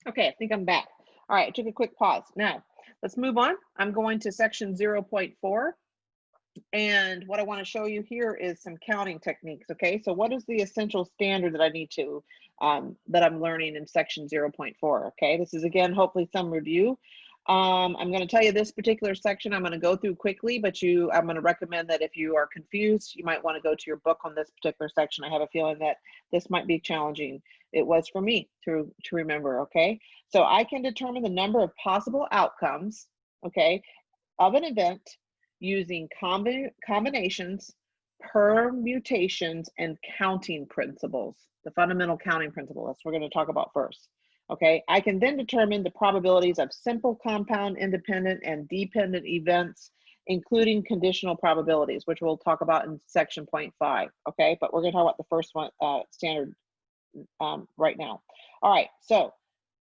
Okay, I think I'm back. All right, I took a quick pause. Now, let's move on. I'm going to section 0.4. And what I want to show you here is some counting techniques. Okay, so what is the essential standard that I need to, that I'm learning in section 0.4? Okay, this is again, hopefully some review. I'm going to tell you this particular section I'm going to go through quickly, but I'm going to recommend that if you are confused, you might want to go to your book on this particular section. I have a feeling that this might be challenging. It was for me to remember. Okay, so I can determine the number of possible outcomes, okay, of an event using combinations, permutations, and counting principles. The fundamental counting principle, that's what we're going to talk about first. Okay, I can then determine the probabilities of simple, compound, independent, and dependent events, including conditional probabilities, which we'll talk about in section 0.5. Okay, but we're going to talk about the first one, standard, right now. All right, so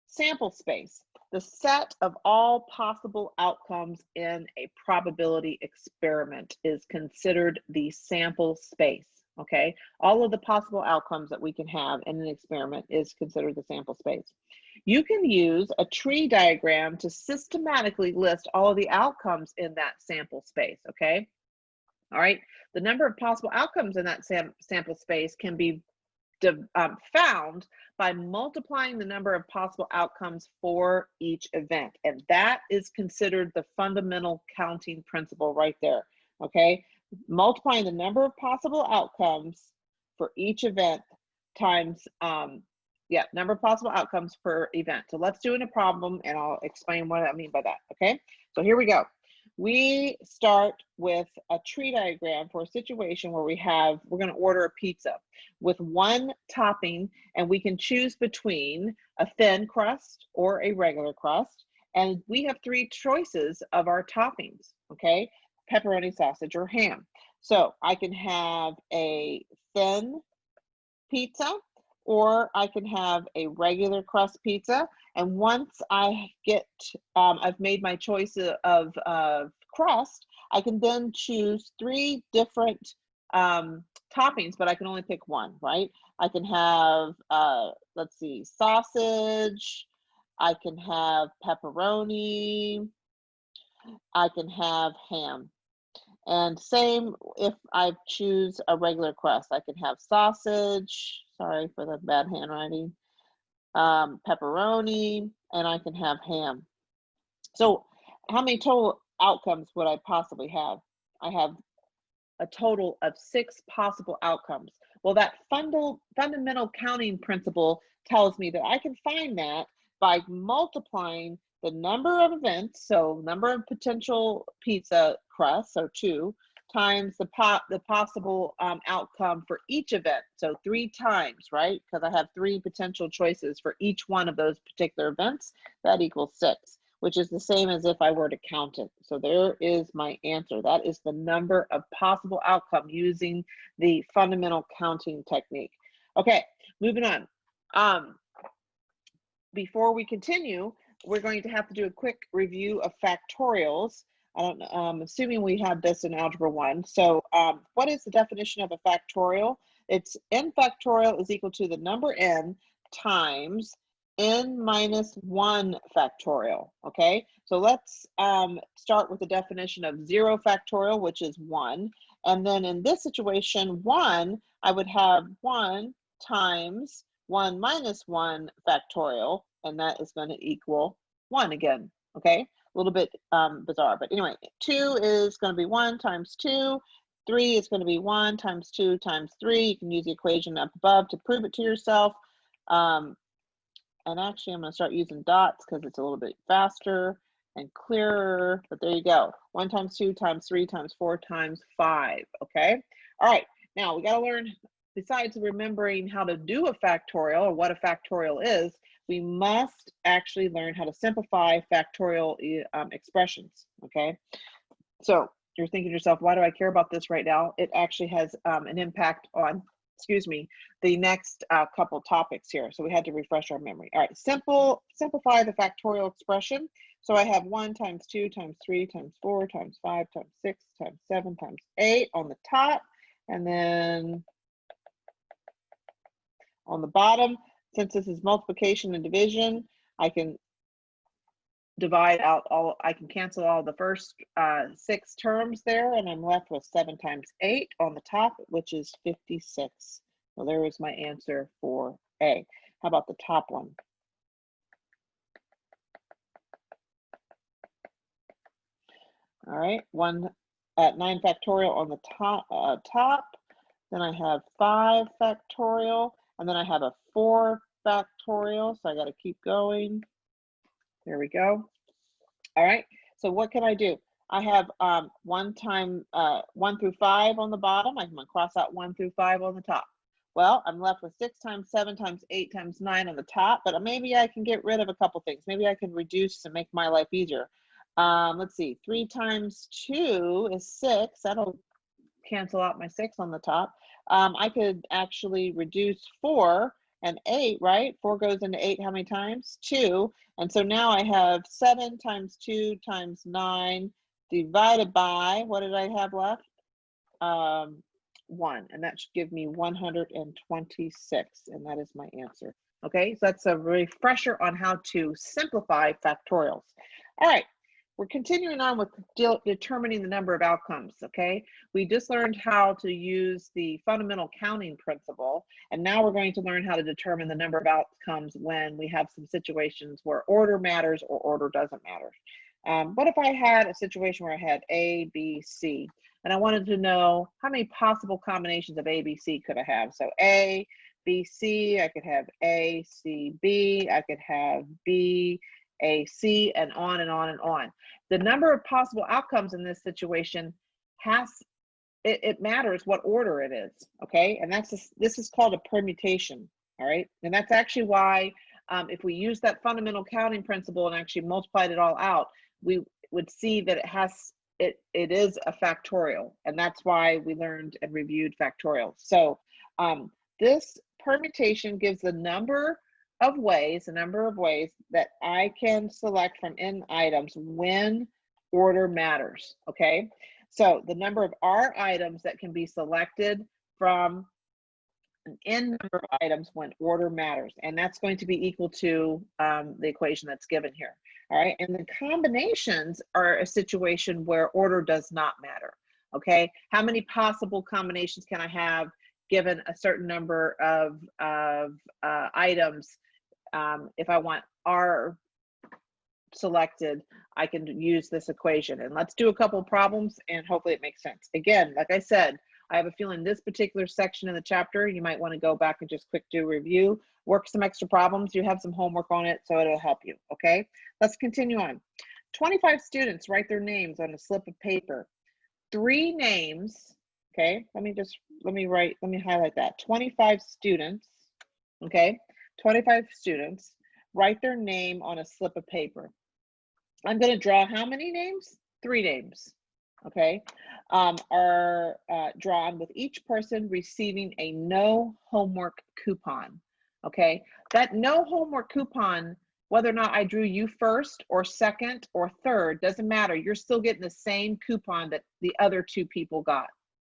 sample space, the set of all possible outcomes in a probability experiment, is considered the sample space. Okay, all of the possible outcomes that we can have in an experiment is considered the sample space. You can use a tree diagram to systematically list all of the outcomes in that sample space. Okay, all right, the number of possible outcomes in that sample space can be found by multiplying the number of possible outcomes for each event. And that is considered the fundamental counting principle right there. Okay, multiplying the number of possible outcomes for each event times, number of possible outcomes per event. So let's do in a problem and I'll explain what I mean by that. Okay, so here we go. We start with a tree diagram for a situation where we're going to order a pizza with one topping, and we can choose between a thin crust or a regular crust. And we have three choices of our toppings, okay? Pepperoni, sausage, or ham. So I can have a thin pizza, or I can have a regular crust pizza. And once I get, I've made my choice of crust, I can then choose three different toppings, but I can only pick one, right? I can have, let's see, sausage, I can have pepperoni, I can have ham. And same if I choose a regular crust, I can have sausage, sorry for the bad handwriting, pepperoni, and I can have ham. So how many total outcomes would I possibly have? I have a total of 6 possible outcomes. Well, that fundamental counting principle tells me that I can find that by multiplying the number of events, so number of potential pizza crusts, so 2, times the possible outcome for each event, so 3 times, right? Because I have 3 potential choices for each one of those particular events, that equals 6, which is the same as if I were to count it. So there is my answer. That is the number of possible outcome using the fundamental counting technique. Okay, moving on. Before we continue, we're going to have to do a quick review of factorials. I'm assuming we had this in Algebra 1. So what is the definition of a factorial? It's n factorial is equal to the number n times n minus 1 factorial, okay? So let's start with the definition of 0 factorial, which is 1. And then in this situation, 1, I would have 1 times 1 minus 1 factorial, and that is going to equal 1 again, okay? A little bit bizarre, but anyway, 2 is going to be 1 times 2. 3 is going to be 1 times 2 times 3. You can use the equation up above to prove it to yourself. And actually, I'm going to start using dots because it's a little bit faster and clearer. But there you go. 1 times 2 times 3 times 4 times 5. Okay. All right. Now we got to learn, besides remembering how to do a factorial or what a factorial is, we must actually learn how to simplify factorial expressions. Okay. So you're thinking to yourself, why do I care about this right now? It actually has an impact on, excuse me, the next couple topics here. So we had to refresh our memory. All right, simplify the factorial expression. So I have 1 times 2 times 3 times 4 times 5 times 6 times 7 times 8 on the top. And then on the bottom, since this is multiplication and division, I can divide out all, I can cancel all the first 6 terms there, and I'm left with 7 times 8 on the top, which is 56. So there is my answer for A. How about the top one? All right, 9 factorial on the top. Then I have 5 factorial, and then I have a 4 factorial, so I got to keep going. There we go. All right, so what can I do? I have 1 through 5 on the bottom. I'm going to cross out 1 through 5 on the top. Well, I'm left with 6 times 7 times 8 times 9 on the top, but maybe I can get rid of a couple things. Maybe I can reduce to make my life easier. Let's see, 3 times 2 is 6. That'll cancel out my 6 on the top. I could actually reduce 4 and 8, right? 4 goes into 8 how many times? 2. And so now I have 7 times 2 times 9 divided by, what did I have left? 1, and that should give me 126, and that is my answer. Okay, so that's a refresher on how to simplify factorials. All right, we're continuing on with determining the number of outcomes, okay? We just learned how to use the fundamental counting principle, and now we're going to learn how to determine the number of outcomes when we have some situations where order matters or order doesn't matter. What if I had a situation where I had A, B, C, and I wanted to know how many possible combinations of A, B, C could I have? So A, B, C, I could have A, C, B, I could have B, A, C, and on and on and on. The number of possible outcomes in this situation it matters what order it is, okay? And this is called a permutation, all right? And that's actually why if we use that fundamental counting principle and actually multiplied it all out, we would see that it is a factorial, and that's why we learned and reviewed factorials. So this permutation gives the number of ways that I can select from n items when order matters, okay? So the number of R items that can be selected from an n number of items when order matters, and that's going to be equal to the equation that's given here. All right, and the combinations are a situation where order does not matter, okay? How many possible combinations can I have given a certain number of items? If I want R selected, I can use this equation. And let's do a couple problems and hopefully it makes sense. Again, like I said, I have a feeling this particular section in the chapter, you might want to go back and just quick do a review, work some extra problems. You have some homework on it, so it'll help you, okay? Let's continue on. 25 students write their names on a slip of paper. 3 names, okay? Let me highlight that. 25 students, okay? 25 students write their name on a slip of paper. I'm going to draw how many names? 3 names, okay? Are drawn with each person receiving a no homework coupon, okay? That no homework coupon, whether or not I drew you first or second or third, doesn't matter. You're still getting the same coupon that the other 2 people got,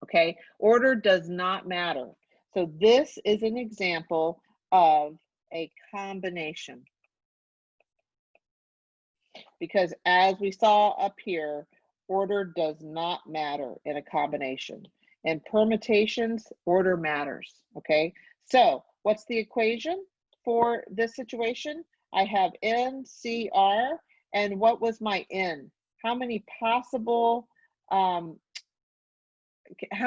okay? Order does not matter. So this is an example of a combination. Because as we saw up here, order does not matter in a combination. In permutations, order matters, okay? So what's the equation for this situation? I have N, C, R, and what was my N? How many possible, how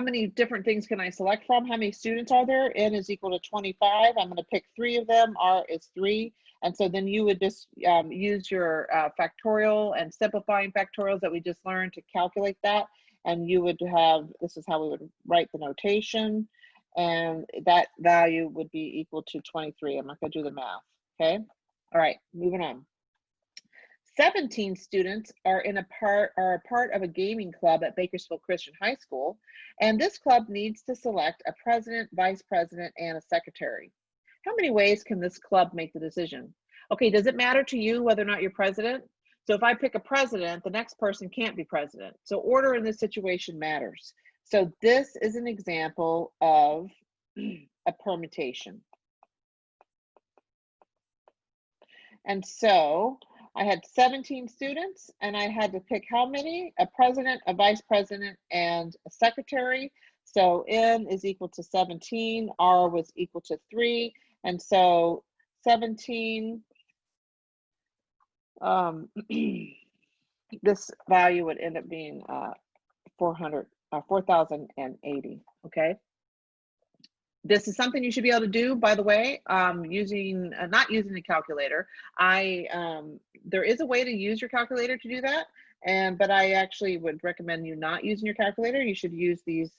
many different things can I select from? How many students are there? N is equal to 25. I'm gonna pick 3 of them, R is 3. And so then you would just use your factorial and simplifying factorials that we just learned to calculate that. And you would have, this is how we would write the notation. And that value would be equal to 23. I'm not gonna do the math, okay? All right, moving on. 17 students are a part of a gaming club at Bakersfield Christian High School. And this club needs to select a president, vice president, and a secretary. How many ways can this club make the decision? Okay, does it matter to you whether or not you're president? So if I pick a president, the next person can't be president. So order in this situation matters. So this is an example of a permutation. And so I had 17 students, and I had to pick how many? A president, a vice president, and a secretary. So N is equal to 17, R was equal to 3, and so 17, this value would end up being 4,080, okay? This is something you should be able to do, by the way, using, not using a calculator. There is a way to use your calculator to do that, but I actually would recommend you not using your calculator. You should use these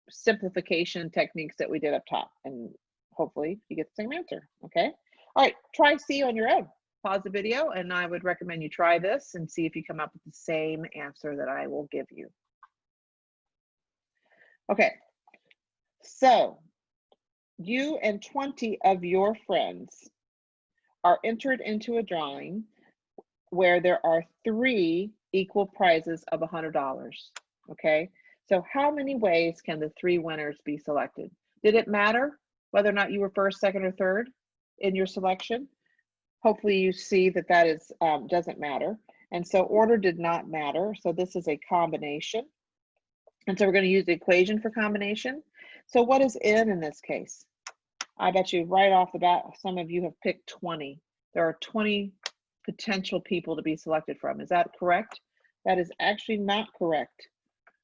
simplification techniques that we did up top, and hopefully you get the same answer, okay? All right, try C on your own. Pause the video, and I would recommend you try this and see if you come up with the same answer that I will give you. Okay. So you and 20 of your friends are entered into a drawing where there are 3 equal prizes of $100, okay? So how many ways can the 3 winners be selected? Did it matter whether or not you were first, second, or third in your selection? Hopefully you see that that is doesn't matter. And so order did not matter. So this is a combination. And so we're going to use the equation for combination. So what is N in this case? I bet you right off the bat, some of you have picked 20. There are 20 potential people to be selected from. Is that correct? That is actually not correct.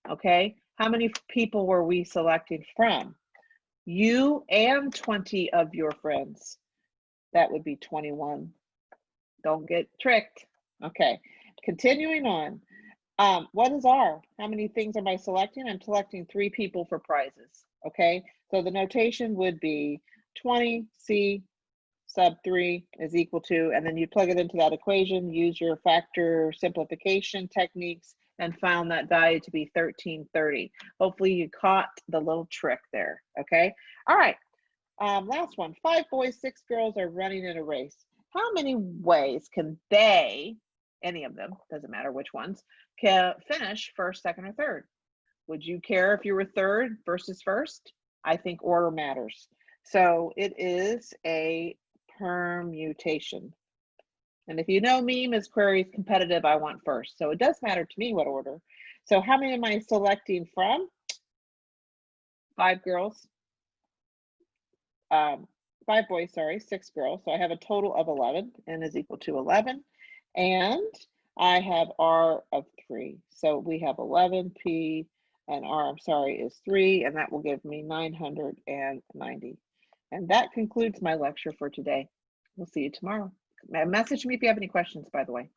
Okay. How many people were we selecting from? You and 20 of your friends. That would be 21. Don't get tricked. Okay. Continuing on. What is R? How many things am I selecting? I'm selecting 3 people for prizes, okay? So the notation would be 20 C sub 3 is equal to, and then you plug it into that equation, use your factor simplification techniques, and found that value to be 1330. Hopefully you caught the little trick there, okay? All right, last one. 5 boys, 6 girls are running in a race. How many ways can they, any of them, doesn't matter which ones, can finish first, second, or third? Would you care if you were third versus first? I think order matters. So it is a permutation. And if you know me, Ms. Query is competitive, I want first. So it does matter to me what order. So how many am I selecting from? 5 girls. 5 boys, sorry, 6 girls. So I have a total of 11, N is equal to 11. And I have R of 3. So we have 11P and R, I'm sorry, is 3, and that will give me 990. And that concludes my lecture for today. We'll see you tomorrow. Message me if you have any questions, by the way.